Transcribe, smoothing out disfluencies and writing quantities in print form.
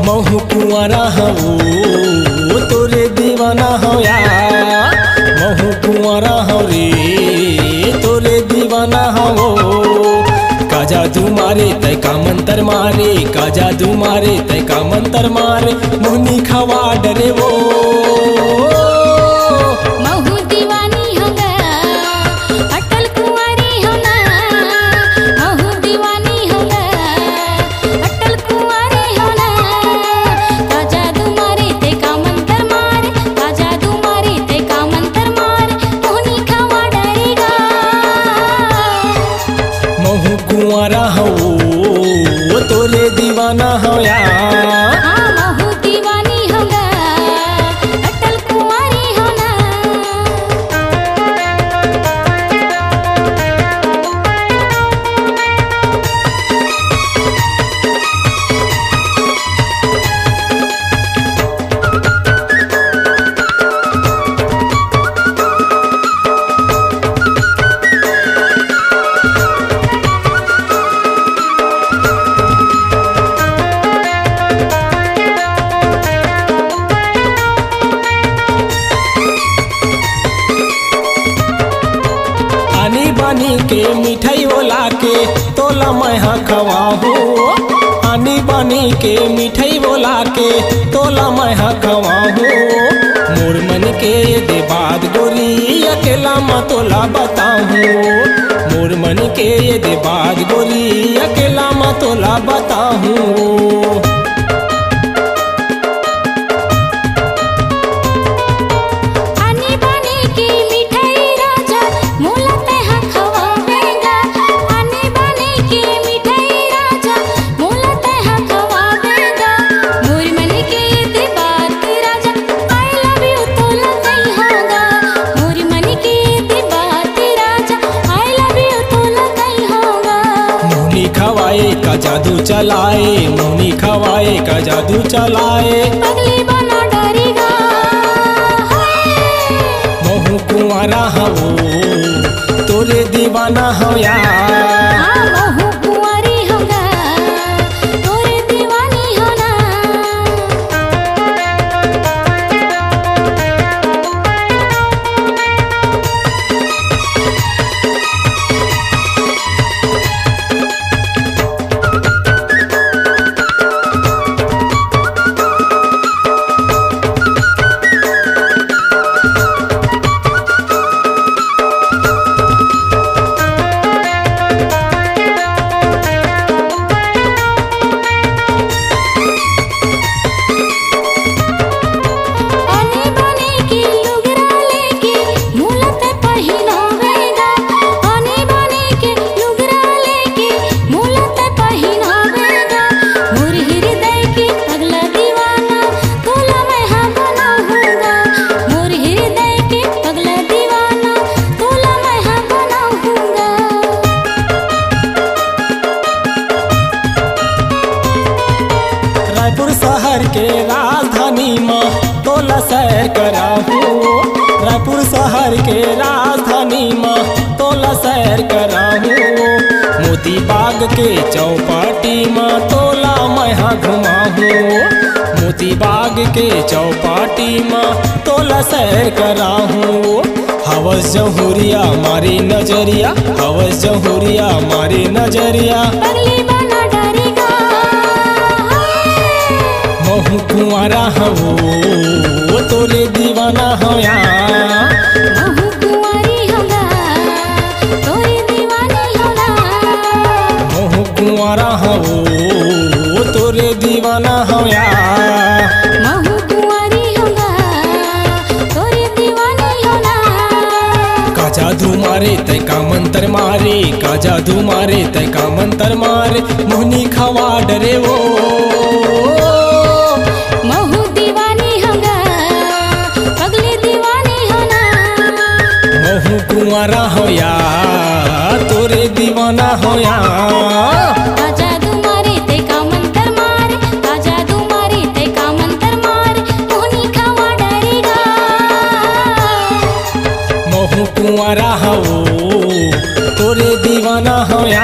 महू कुंवारा हूँ तोरे दीवाना हो या महू कुंवारा हो रे तोरे दीवाना हो का जादू मारे तय का मंतर मारे का जादू मारे तय का मंतर मारे मोहनी खवा डरे वो महू दीवानी हो गया अटल कुंवारी हो ना महू दीवानी हो गया अटल कुंवारी हो ना का जादू मारे ते का मंतर मारे का जादू मारे ते का मंतर मारे मोहनी खवा डरेगा महू कुंवारा हो तोरे दीवाना हो या हाँ महू दीवानी हो गया अटल कुंवारी हो ना आनी बानी के मिठाई ओला के तोला मैं खवाहू आनी बानी के मिठाई बोला के तोला मैं खवाहू मोर मन के दे बात गोरी अकेला मैं तोला बताहूँ मोर मन के दे बात गोरी अकेला मैं तोला बताहूँ खवाए का जादू चलाए मुनी खवाए का जादू चलाए पगली बना डरेगा महू कुंवारा हो तोरे दीवाना हो या महू कुंवारी होगा तोरे दीवानी होना रायपुर शहर के राजधानी में तोला सैर कराहू रायपुर शहर के राजधानी में तोला सैर कराहू मोती बाग के चौपाटी में तोला मैं घुमाहू मोती बाग के चौपाटी में तोला सैर कराहू हवस जहुरिया मारी नजरिया हवस जहुरिया मारी नजरिया पगली बना डरेगा महू कुंवारा हो तोरे दीवाना हो या महू कुंवारी होगा तोरे दीवानी होना महू कुंवारा हो तोरे दीवाना हो या महू कुंवारी होगा तोरे दीवानी होना का जादू मारे तय का मंतर मारे का जादू मारे तय का मंतर मारे मोहनी खवा डरे वो महू दीवानी होगा पगली दीवानी होना महू कुंवारा हो या तोरे दीवाना हो या का जादू मारे ते का मंतर मारे का जादू मारे ते का मंतर मारे मोहनी खवा डरेगा महू कुंवारा हो तोरे दीवाना हो या